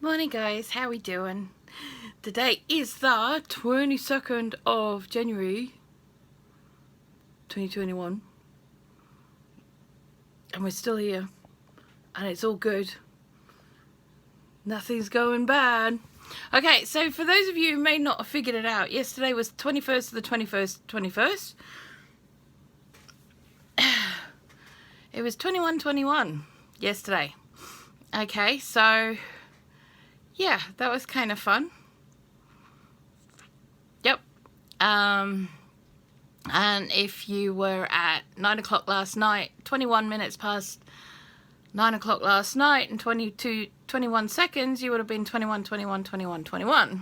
Morning guys, how we doing? Today is the 22nd of January 2021 and we're still here and it's all good. Nothing's going bad. Okay, so for those of you who may not have figured it out, yesterday was 21st of the 21st. It was 21/21 yesterday. Okay, so yeah, that was kind of fun. Yep. And if you were at 9 o'clock last night, 21 minutes past 9 o'clock last night and 21 seconds, you would have been 21/21/21/21.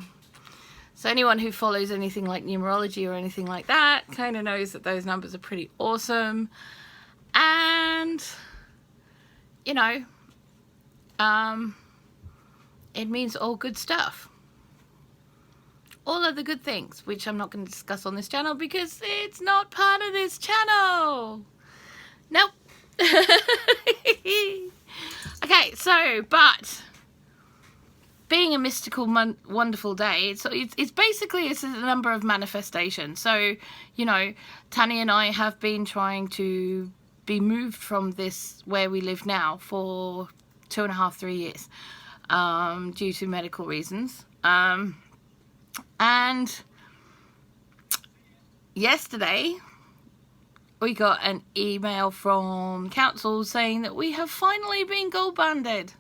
So anyone who follows anything like numerology or anything like that kind of knows that those numbers are pretty awesome. And, you know, it means all good stuff. All of the good things, which I'm not going to discuss on this channel because it's not part of this channel. Nope. Okay, so, but being a mystical, wonderful day, it's basically it's a number of manifestations. So, you know, Tanny and I have been trying to be moved from this where we live now for 2.5, 3 years, due to medical reasons. And yesterday we got an email from council saying that we have finally been gold banded.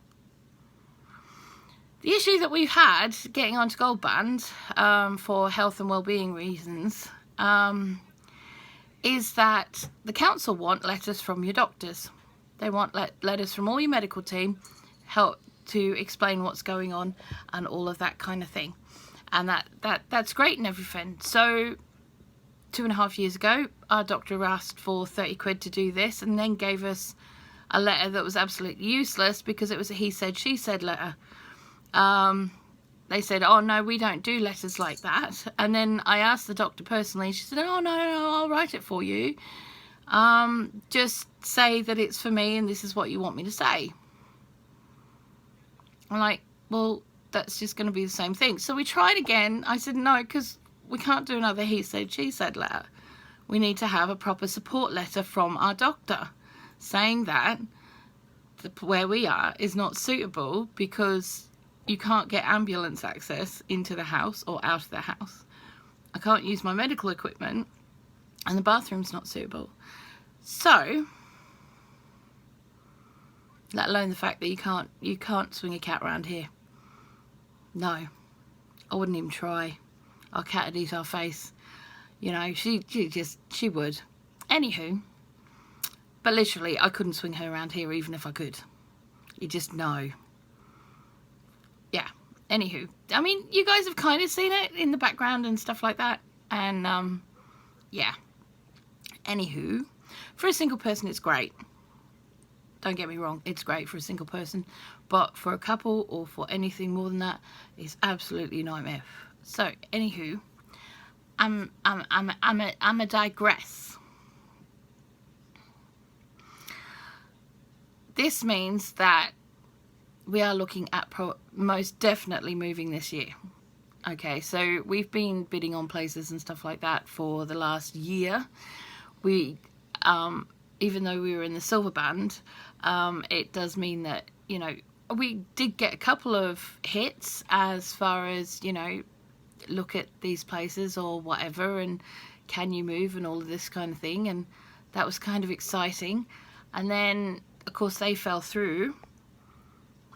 The issue that we've had getting onto gold band for health and well-being reasons is that the council want letters from your doctors. They want letters from all your medical team, help to explain what's going on and all of that kind of thing. And that's great and everything. So 2.5 years ago, our doctor asked for 30 quid to do this and then gave us a letter that was absolutely useless because it was a he said, she said letter. They said, oh no, we don't do letters like that. And then I asked the doctor personally, she said, oh no, I'll write it for you. Just say that it's for me and this is what you want me to say. I'm like, well, that's just going to be the same thing. So we tried again. I said, no, because we can't do another he said, she said letter. We need to have a proper support letter from our doctor saying that where we are is not suitable because you can't get ambulance access into the house or out of the house. I can't use my medical equipment and the bathroom's not suitable. So, let alone the fact that you can't swing a cat around here. No, I wouldn't even try. Our cat would eat our face. You know, she would. Anywho, but literally, I couldn't swing her around here even if I could. You just know. Yeah, anywho. I mean, you guys have kind of seen it in the background and stuff like that. And, yeah. Anywho, for a single person, it's great. Don't get me wrong, it's great for a single person, but for a couple or for anything more than that, it's absolutely a nightmare. So, anywho, I'm a digress. This means that we are looking at most definitely moving this year. Okay, so we've been bidding on places and stuff like that for the last year. We, even though we were in the silver band, it does mean that, you know, we did get a couple of hits as far as, you know, look at these places or whatever and can you move and all of this kind of thing, and that was kind of exciting. And then of course they fell through.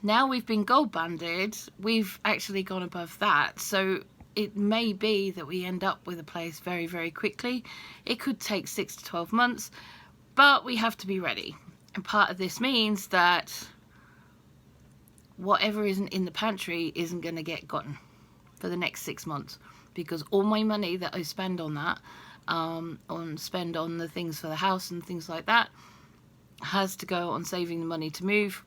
Now we've been gold banded, we've actually gone above that, so it may be that we end up with a place very, very quickly. It could take 6 to 12 months, but we have to be ready. And part of this means that whatever isn't in the pantry isn't going to get gotten for the next 6 months, because all my money that I spend on that, spend on the things for the house and things like that, has to go on saving the money to move,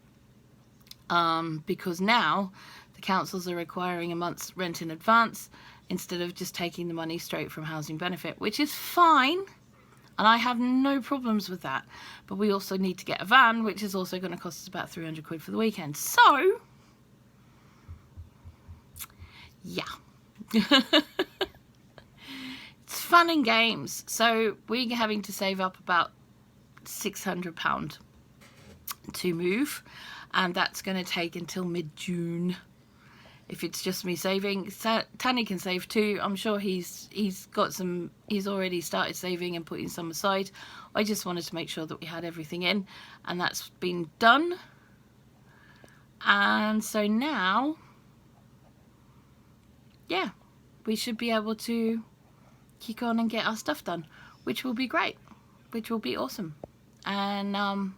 because now the councils are requiring a month's rent in advance instead of just taking the money straight from housing benefit, which is fine. And I have no problems with that. But we also need to get a van, which is also going to cost us about 300 quid for the weekend. So, yeah. It's fun and games. So we're having to save up about £600 to move, and that's going to take until mid-June. If it's just me saving, Tanny can save too. I'm sure he's already started saving and putting some aside. I just wanted to make sure that we had everything in, and that's been done. And so now, yeah, we should be able to kick on and get our stuff done, which will be great, which will be awesome. And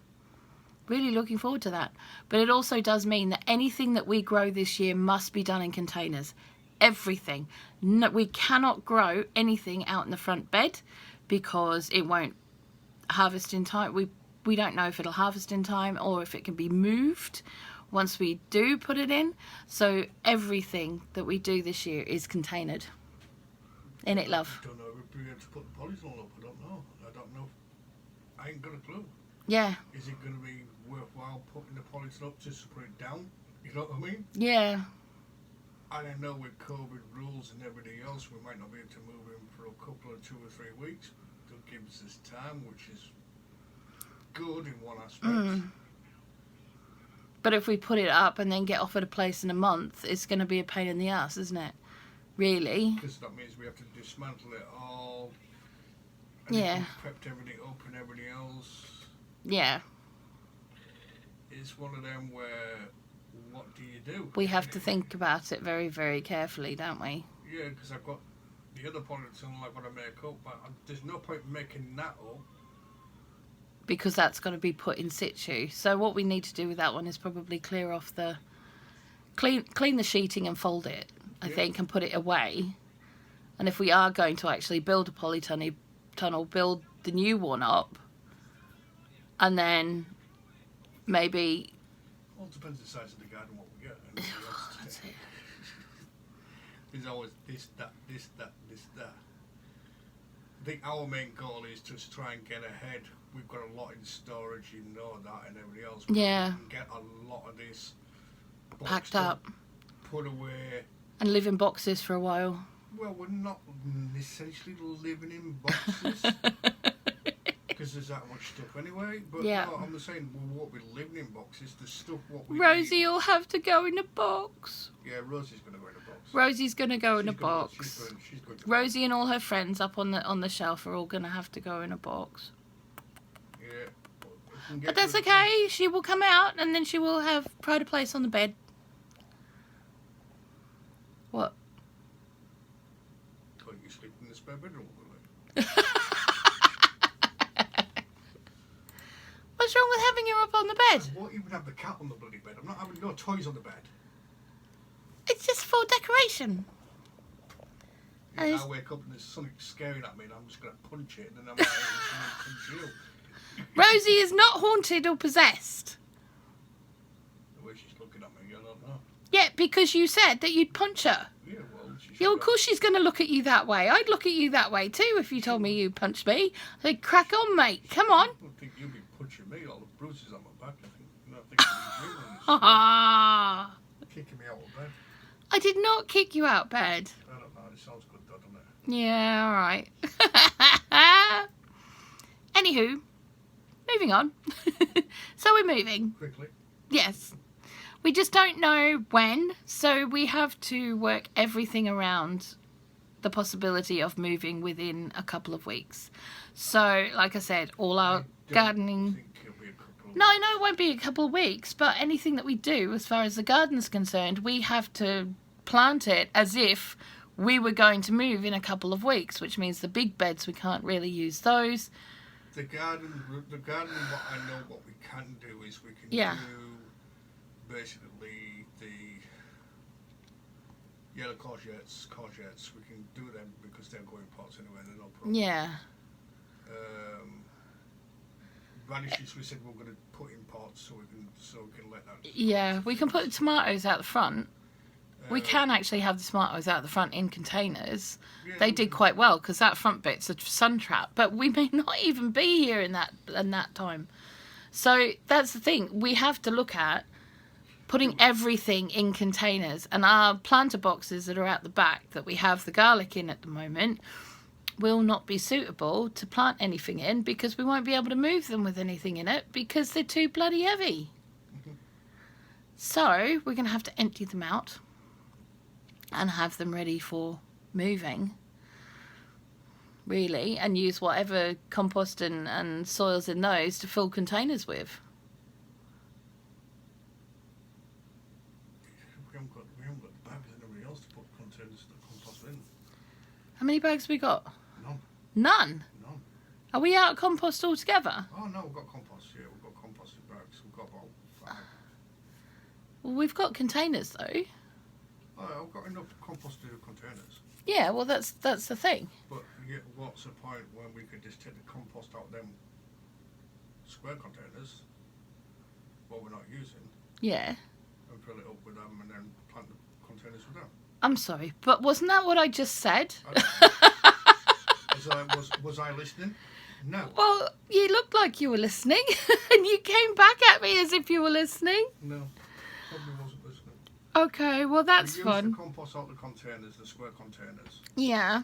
really looking forward to that. But it also does mean that anything that we grow this year must be done in containers. Everything. No, we cannot grow anything out in the front bed because it won't harvest in time. We don't know if it'll harvest in time or if it can be moved once we do put it in. So everything that we do this year is containered. In it, love? I don't know if we'll be able to put the polytunnel up. I don't know. I ain't got a clue. Yeah. Is it going to be worthwhile putting the polytunnel up just to put it down? You know what I mean? Yeah. I don't know, with COVID rules and everything else, we might not be able to move in for a couple of 2 or 3 weeks. That gives us time, which is good in one aspect. But if we put it up and then get offered a place in a month, it's going to be a pain in the ass, isn't it? Really? Because that means we have to dismantle it all. And Yeah. Prepped everything up and everything else. Yeah. It's one of them where, what do you do? We have to think about it very, very carefully, don't we? Yeah, because I've got the other polytunnel I've got to make up, but there's no point making that up. Because that's got to be put in situ. So what we need to do with that one is probably clear off the... Clean the sheeting and fold it, I think, and put it away. And if we are going to actually build a polytunnel, build the new one up, and then maybe... Well, it depends on the size of the garden, what we get. And That's it. There's always this, that. I think our main goal is just try and get ahead. We've got a lot in storage, you know that, and everything else. Yeah. We can get a lot of this Packed up. Put away. And live in boxes for a while. Well, we're not essentially living in boxes. Because there's that much stuff anyway. But yeah. No, I'm saying we won't be living in boxes. The stuff what we Rosie need. will have to go in a box. Yeah, Rosie's going to go in a box. Rosie's going to go in a box. She's going to Rosie and all her friends up on the shelf are all going to have to go in a box. Yeah. But that's okay. She will come out and then she will have pride of place on the bed. What? Can't you sleep in the spare bedroom? Will What's wrong with having her up on the bed? I won't even have the cat on the bloody bed. I'm not having no toys on the bed. It's just for decoration. Yeah, I wake up and there's something staring at me and I'm just going to punch it and then I'm like, punch you. Rosie is not haunted or possessed. The way she's looking at me, I don't know. Yeah, because you said that you'd punch her. Yeah, well, Yeah, of course she's going to look at you that way. I'd look at you that way too if you told me you punched me. I'd say, crack on, mate. Come on. I don't think you'll be punching me. All the bruises on my back. I think Ha ha. Kicking me out of bed. I did not kick you out bed. I don't know. It sounds good, doesn't it? Yeah, all right. Anywho, moving on. So we're moving. Quickly. Yes. We just don't know when, so we have to work everything around the possibility of moving within a couple of weeks. So, like I said, all our gardening... Think it'll be a couple of No, it won't be a couple of weeks, but anything that we do, as far as the garden's concerned, we have to plant it as if we were going to move in a couple of weeks, which means the big beds, we can't really use those. The garden, what I know what we can do is we can do basically the yellow courgettes, we can do them because they're going pots anyway, they're no problem. Yeah. Radishes, we said we're going to put in pots so we can let that. Yeah, we can put the tomatoes out the front. We can actually have the tomatoes out the front in containers. Yeah, they did quite well because that front bit's a sun trap, but we may not even be here in that time. So that's the thing. We have to look at putting everything in containers. And our planter boxes that are out the back that we have the garlic in at the moment will not be suitable to plant anything in, because we won't be able to move them with anything in it because they're too bloody heavy. So we're going to have to empty them out and have them ready for moving, really, and use whatever compost and soils in those to fill containers with. We haven't got the bags and everything else to put containers to compost in. How many bags have we got? None. None? None. Are we out of compost altogether? Oh no, we've got compost. Yeah, we've got composting bags. We've got about 5. Well, we've got containers though. Oh, I've got enough composted containers. Yeah, well that's the thing. But yeah, what's the point when we could just take the compost out of them square containers, what we're not using, Yeah. and fill it up with them and then plant the containers with them? I'm sorry, but wasn't that what I just said? Was I listening? No. Well, you looked like you were listening, and you came back at me as if you were listening. No, probably wasn't listening. Okay, well that's we fun. Use the compost out the containers, the square containers. Yeah.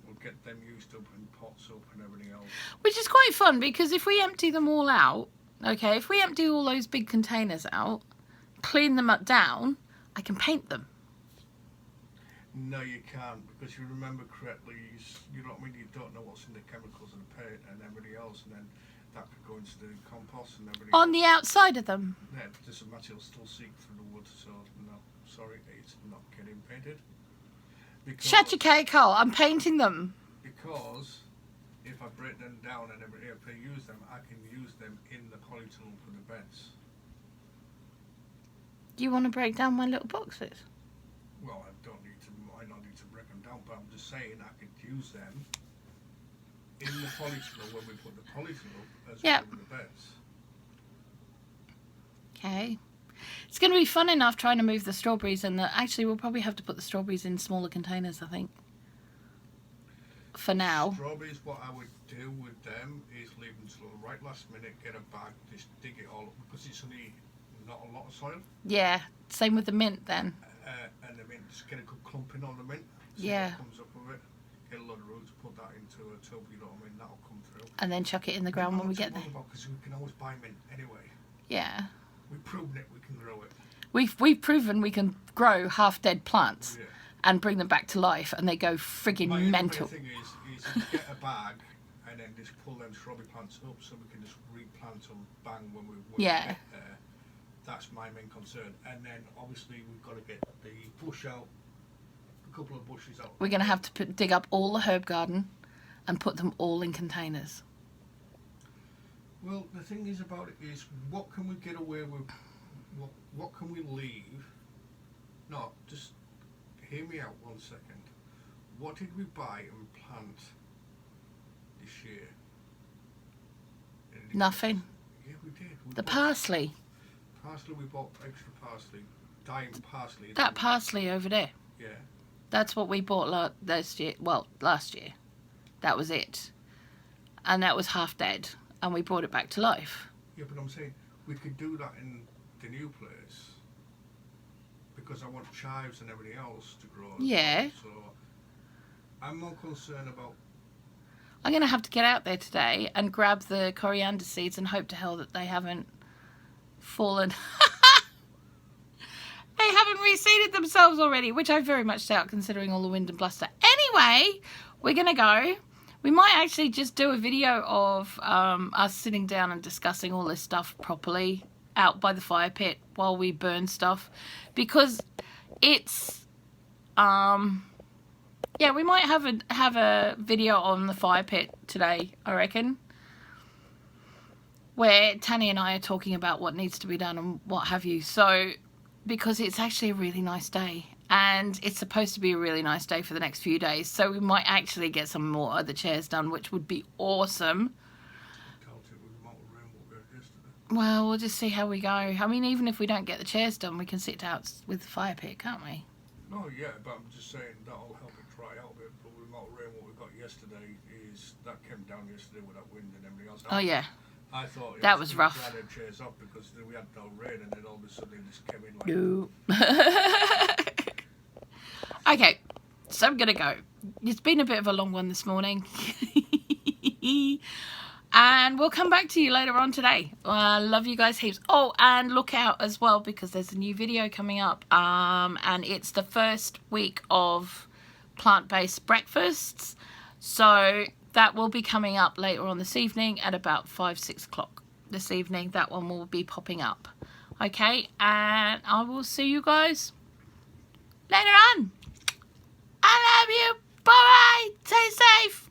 We'll get them used up and pots up and everything else. Which is quite fun, because if we empty them all out, okay, if we empty all those big containers out, clean them up down, I can paint them. No, you can't, because if you remember correctly, you know what I mean, you don't know what's in the chemicals and the paint and everything else, and then that could go into the compost and everything On else. the outside of them? Yeah, it doesn't matter, it'll still seep through the wood, so no, sorry, it's not getting painted. Shut your cake hole, I'm painting them. Because if I break them down and if I use them, I can use them in the polytunnel for the beds. Do you want to break down my little boxes? Well, I don't need to break them down, but I'm just saying I could use them in the polytunnel when we put the polytunnel as well as the beds. Okay. It's going to be fun enough trying to move the strawberries, and actually we'll probably have to put the strawberries in smaller containers, I think. For now. Strawberries, what I would do with them is leave them till the right last minute, get a bag, just dig it all up, because it's only not a lot of soil. Yeah, same with the mint then. And the mint, just get a good clumping on the mint. See Yeah. what comes up with it. Get a lot of roots, put that into a tub, you know what I mean, that'll come through. And then chuck it in the ground when we get there. Because we can always buy mint anyway. Yeah. We've proven it, we can grow it. We've proven we can grow half-dead plants. Yeah. And bring them back to life, and they go frigging mental. My thing is you get a bag and then just pull them strawberry plants up so we can just replant them bang when we get there. That's my main concern. And then obviously we've got to get the bush out, a couple of bushes out. We're going to have to dig up all the herb garden and put them all in containers. Well, the thing is about it is, what can we get away with? What can we leave? No, just hear me out 1 second. What did we buy and plant this year? Nothing. Yeah, we did. The parsley. Parsley, we bought extra parsley. Dying parsley. That parsley over there. Yeah. That's what we bought last year. Well, last year. That was it. And that was half dead. And we brought it back to life. Yeah, but I'm saying we could do that in the new place. Because I want chives and everything else to grow. Yeah. So I'm more concerned about. I'm going to have to get out there today and grab the coriander seeds and hope to hell that they haven't fallen. They haven't reseeded themselves already, which I very much doubt considering all the wind and bluster. Anyway, we're going to go. We might actually just do a video of us sitting down and discussing all this stuff properly out by the fire pit while we burn stuff, because it's yeah, we might have a video on the fire pit today, I reckon, where Tanny and I are talking about what needs to be done and what have you. So, because it's actually a really nice day, and it's supposed to be a really nice day for the next few days, so we might actually get some more other chairs done, which would be awesome. Well, we'll just see how we go. I mean, even if we don't get the chairs done, we can sit out with the fire pit, can't we? No, yeah, but I'm just saying that'll help it dry out a bit. But with the amount of rain what we got yesterday, is that came down yesterday with that wind and everything else. Oh yeah. I thought that was rough. Trying to chase off because we had no rain, and then all of a sudden it just came in like. No. Okay, so I'm gonna go. It's been a bit of a long one this morning. And we'll come back to you later on today. Love you guys heaps. Oh, and look out as well because there's a new video coming up. And it's the first week of plant-based breakfasts. So that will be coming up later on this evening at about 5-6 o'clock this evening. That one will be popping up. Okay, and I will see you guys later on. I love you. Bye-bye. Stay safe.